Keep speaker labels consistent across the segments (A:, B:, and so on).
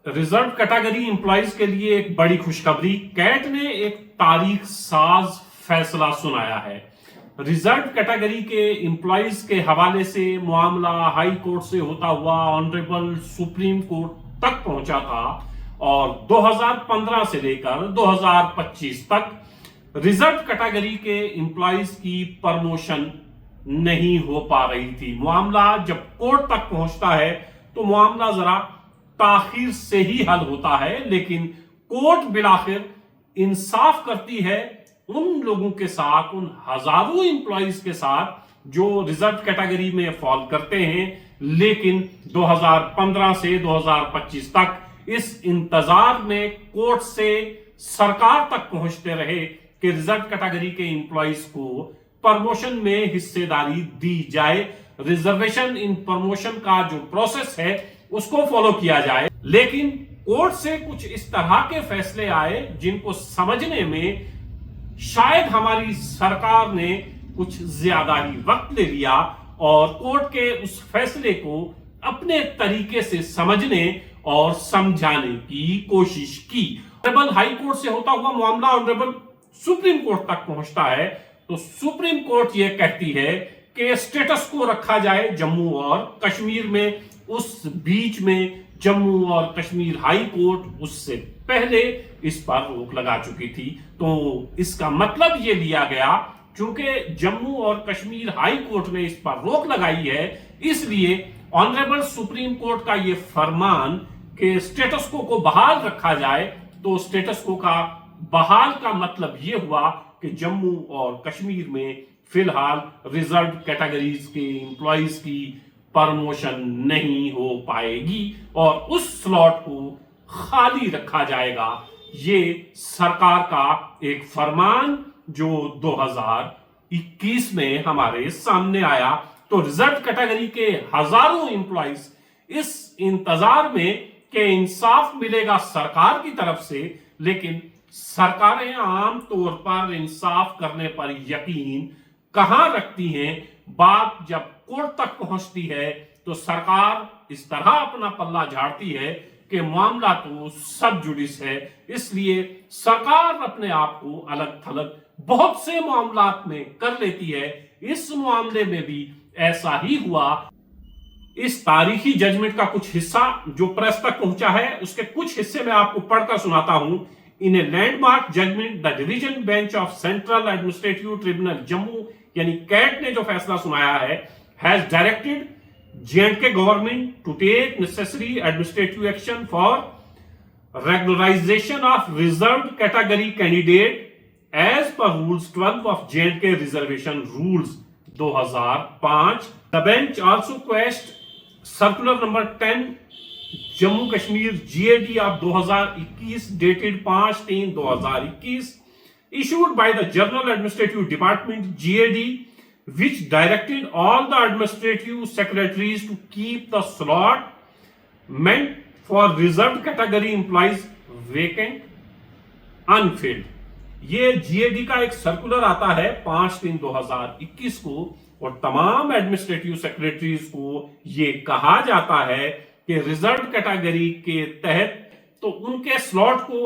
A: Reserve category employees کے لیے ایک بڑی خوشخبری، کیٹ نے ایک تاریخ ساز فیصلہ سنایا ہے۔ ریزرو کیٹیگری کے امپلائیز کے حوالے سے معاملہ ہائی کورٹ سے ہوتا ہوا آنریبل سپریم کورٹ تک پہنچا تھا اور 2015 سے لے کر 2025 تک ریزرو کیٹیگری کے امپلائیز کی پرموشن نہیں ہو پا رہی تھی۔ معاملہ جب کورٹ تک پہنچتا ہے تو معاملہ ذرا تاخیر سے ہی حل ہوتا ہے، لیکن کورٹ بالآخر انصاف کرتی ہے ان لوگوں کے ساتھ، ان ہزاروں امپلائیز کے ساتھ جو ریزرو کیٹیگری میں فال کرتے ہیں، لیکن 2015 سے 2025 تک اس انتظار میں کورٹ سے سرکار تک پہنچتے رہے کہ ریزرو کیٹیگری کے امپلائیز کو پرموشن میں حصے داری دی جائے، ریزرویشن ان پرموشن کا جو پروسیس ہے اس کو فالو کیا جائے۔ لیکن کورٹ سے کچھ اس طرح کے فیصلے آئے جن کو سمجھنے میں شاید ہماری سرکار نے کچھ زیادہ ہی وقت لے لیا اور کورٹ کے اس فیصلے کو اپنے طریقے سے سمجھنے اور سمجھانے کی کوشش کی۔ آنریبل ہائی کورٹ سے ہوتا ہوا معاملہ آنریبل سپریم کورٹ تک پہنچتا ہے تو سپریم کورٹ یہ کہتی ہے کہ سٹیٹس کو رکھا جائے جموں اور کشمیر میں۔ اس بیچ میں جموں اور کشمیر ہائی کورٹ اس سے پہلے اس پر روک لگا چکی تھی، تو اس کا مطلب یہ لیا گیا چونکہ جموں اور کشمیر ہائی کورٹ نے اس پر روک لگائی ہے، اس لیے آنریبل سپریم کورٹ کا یہ فرمان کہ سٹیٹس کو بحال رکھا جائے، تو سٹیٹس کو کا بحال کا مطلب یہ ہوا کہ جموں اور کشمیر میں فی الحال ریزرو کیٹیگریز کے امپلائیز کی پرموشن نہیں ہو پائے گی اور اس سلاٹ کو خالی رکھا جائے گا۔ یہ سرکار کا ایک فرمان جو 2021 میں ہمارے سامنے آیا، تو ریزرو کیٹیگری کے ہزاروں امپلائیز اس انتظار میں کہ انصاف ملے گا سرکار کی طرف سے، لیکن سرکاریں عام طور پر انصاف کرنے پر یقین کہاں رکھتی ہیں؟ بات جب کورٹ تک پہنچتی ہے تو سرکار اس طرح اپنا پلہ جھاڑتی ہے کہ معاملہ تو سب جوڈس ہے، اس لیے سرکار اپنے آپ کو الگ تھلگ بہت سے معاملات میں کر لیتی ہے۔ اس معاملے میں بھی ایسا ہی ہوا۔ اس تاریخی ججمنٹ کا کچھ حصہ جو پریس تک پہنچا ہے اس کے کچھ حصے میں آپ کو پڑھ کر سناتا ہوں۔ In a landmark judgment, the division bench of Central Administrative Tribunal Jammu یعنی کیٹ نے جو فیصلہ سنایا ہے has directed J&K government to take necessary administrative action for regularization of reserved category candidate as per rules 12 of J&K reservation rules 2005. The bench also quashed circular number 10 Jammu Kashmir GAD of 2021 dated 5/3/2021 issued by the General Administrative Department GAD, which directed all the administrative secretaries to keep the slot meant for reserved category employees vacant unfilled. یہ GAD کا ایک circular آتا ہے 5/3/2021 کو اور تمام administrative secretaries کو یہ کہا جاتا ہے کہ ریزرو کیٹیگری کے تحت تو ان کے سلاٹ کو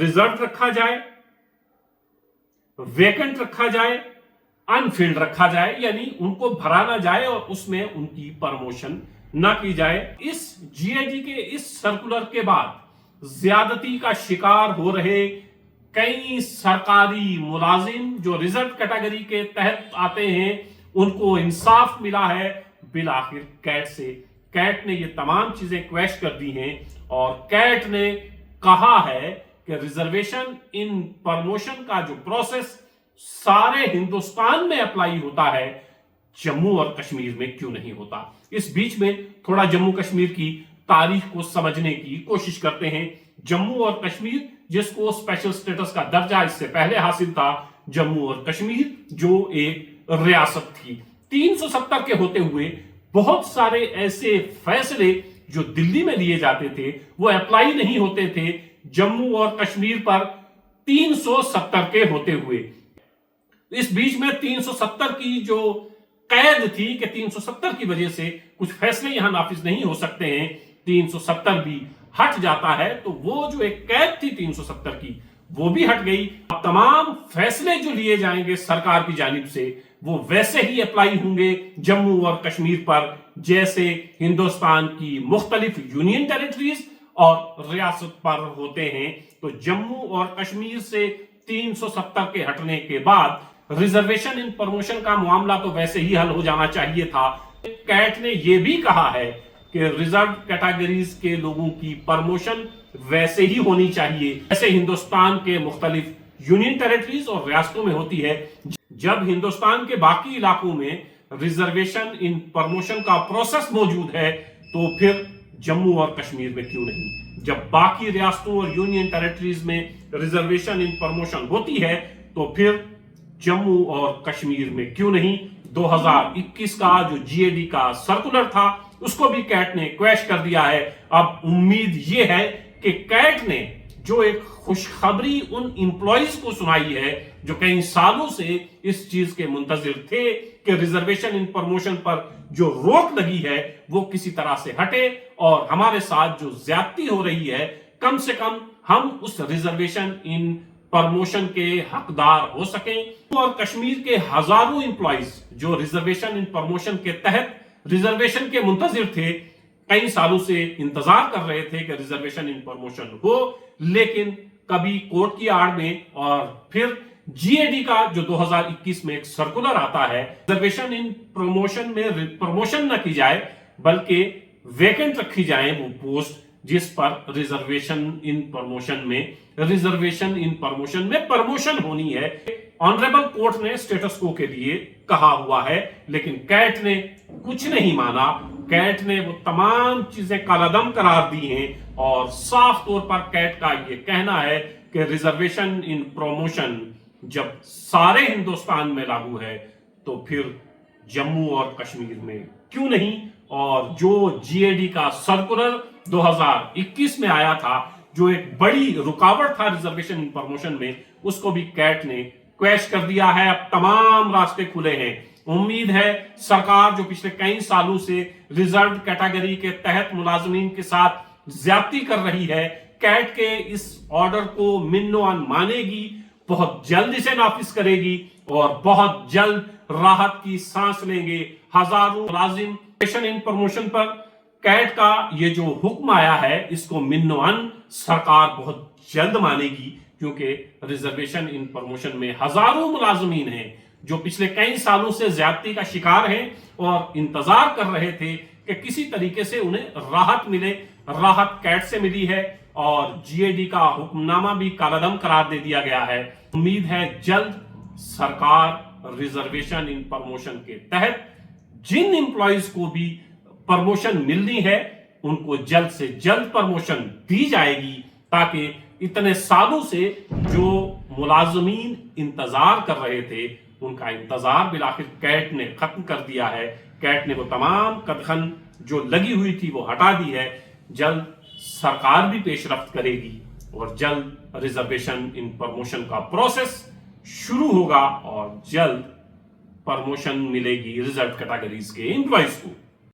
A: ریزرو رکھا جائے، ویکنٹ رکھا جائے، انفیلڈ رکھا جائے، یعنی ان کو بھرا نہ جائے اور اس میں ان کی پرموشن نہ کی جائے۔ اس GAD کے اس سرکولر کے بعد زیادتی کا شکار ہو رہے کئی سرکاری ملازم جو ریزرو کیٹیگری کے تحت آتے ہیں ان کو انصاف ملا ہے بالآخر کیٹ سے۔ کیٹ نے یہ تمام چیزیں کویش کر دی ہیں اور کیٹ نے کہا ہے کہ ریزرویشن ان پرموشن کا جو پروسیس سارے ہندوستان میں اپلائی ہوتا ہے، جموں اور کشمیر میں کیوں نہیں ہوتا؟ اس بیچ میں تھوڑا جموں کشمیر کی تاریخ کو سمجھنے کی کوشش کرتے ہیں۔ جموں اور کشمیر جس کو اسپیشل سٹیٹس کا درجہ اس سے پہلے حاصل تھا، جموں اور کشمیر جو ایک ریاست تھی، 370 کے ہوتے ہوئے بہت سارے ایسے فیصلے جو دلی میں لیے جاتے تھے وہ اپلائی نہیں ہوتے تھے جموں اور کشمیر پر 370 کے ہوتے ہوئے۔ اس بیچ میں 370 کی جو قید تھی کہ 370 کی وجہ سے کچھ فیصلے یہاں نافذ نہیں ہو سکتے ہیں، 370 بھی ہٹ جاتا ہے تو وہ جو ایک قید تھی 370 کی وہ بھی ہٹ گئی. اب تمام فیصلے جو لیے جائیں گے سرکار کی جانب سے وہ ویسے ہی اپلائی ہوں گے جموں اور کشمیر پر جیسے ہندوستان کی مختلف یونین ٹیریٹریز اور ریاست پر ہوتے ہیں. تو جموں اور کشمیر سے 370 کے ہٹنے کے بعد ریزرویشن ان پروموشن کا معاملہ تو ویسے ہی حل ہو جانا چاہیے تھا. کیٹ نے یہ بھی کہا ہے کہ ریزرو کیٹیگریز کے لوگوں کی پروموشن ویسے ہی ہونی چاہیے جیسے ہندوستان کے مختلف یونین ٹیریٹریز اور ریاستوں میں ہوتی ہے. جب ہندوستان کے باقی علاقوں میں ریزرویشن ان پروموشن کا پروسیس موجود ہے تو پھر جموں اور کشمیر میں کیوں نہیں؟ جب باقی ریاستوں اور یونین ٹیریٹریز میں ریزرویشن ان پروموشن ہوتی ہے تو پھر جموں اور کشمیر میں کیوں نہیں؟ 2021 کا جو جی اے ڈی کا سرکولر تھا اس کو بھی کیٹ نے کویش کر دیا ہے. اب امید یہ ہے کہ کیٹ نے جو ایک خوشخبری ان امپلائیز کو سنائی ہے جو کئی سالوں سے اس چیز کے منتظر تھے کہ ریزرویشن ان پروموشن پر جو روک لگی ہے وہ کسی طرح سے ہٹے اور ہمارے ساتھ جو زیادتی ہو رہی ہے کم سے کم ہم اس ریزرویشن ان پروموشن کے حقدار ہو سکیں. اور کشمیر کے ہزاروں امپلائیز جو ریزرویشن ان پروموشن کے تحت ریزرویشن کے منتظر تھے کئی سالوں سے انتظار کر رہے تھے کہ ریزرویشن ان پروموشن ہو لیکن کبھی کورٹ کی آڑ میں اور پھر جی اے ڈی کا جو 2021 میں ایک سرکولر آتا ہے ریزرویشن ان پروموشن میں پروموشن نہ کی جائے بلکہ ویکنٹ رکھی جائیں وہ پوسٹ جس پر ریزرویشن ان پروموشن میں پروموشن ہونی ہے. آنریبل کورٹ نے سٹیٹس کو کے لیے کہا ہوا ہے لیکن کیٹ نے کچھ نہیں مانا. کیٹ نے وہ تمام چیزیں کالعدم قرار دی ہیں اور صاف طور پر کیٹ کا یہ کہنا ہے کہ ریزرویشن ان پروموشن جب سارے ہندوستان میں لاگو ہے تو پھر جموں اور کشمیر میں کیوں نہیں. اور جو جی اے ڈی کا سرکولر 2021 میں آیا تھا جو ایک بڑی رکاوٹ تھا ریزرویشن ان پروموشن میں اس کو بھی کیٹ نے کویش کر دیا ہے. اب تمام راستے کھلے ہیں. امید ہے سرکار جو پچھلے کئی سالوں سے ریزرو کیٹیگری کے تحت ملازمین کے ساتھ زیادتی کر رہی ہے کیٹ کے اس آرڈر کو من و عن مانے گی, بہت جلد اسے نافذ کرے گی اور بہت جلد راحت کی سانس لیں گے ہزاروں ملازم. ریزرویشن ان پروموشن پر کیٹ کا یہ جو حکم آیا ہے اس کو من و عن سرکار بہت جلد مانے گی کیونکہ ریزرویشن ان پروموشن میں ہزاروں ملازمین ہیں جو پچھلے کئی سالوں سے زیادتی کا شکار ہیں اور انتظار کر رہے تھے کہ کسی طریقے سے انہیں راحت ملے. راحت کیٹ سے ملی ہے اور جی اے ڈی کا حکم نامہ بھی کالعدم قرار دے دیا گیا ہے. امید ہے جلد سرکار ریزرویشن ان پروموشن کے تحت جن امپلائیز کو بھی پروموشن ملنی ہے ان کو جلد سے جلد پروموشن دی جائے گی تاکہ اتنے سالوں سے جو ملازمین انتظار کر رہے تھے ان کا انتظار بالآخر کیٹ نے ختم کر دیا ہے. کیٹ نے وہ تمام قدغن جو لگی ہوئی تھی وہ ہٹا دی ہے. جلد سرکار بھی پیش رفت کرے گی اور جلد ریزرویشن ان پروموشن کا پروسیس شروع ہوگا اور جلد پروموشن ملے گی ریزرو کیٹیگریز کے امپلائیز کو.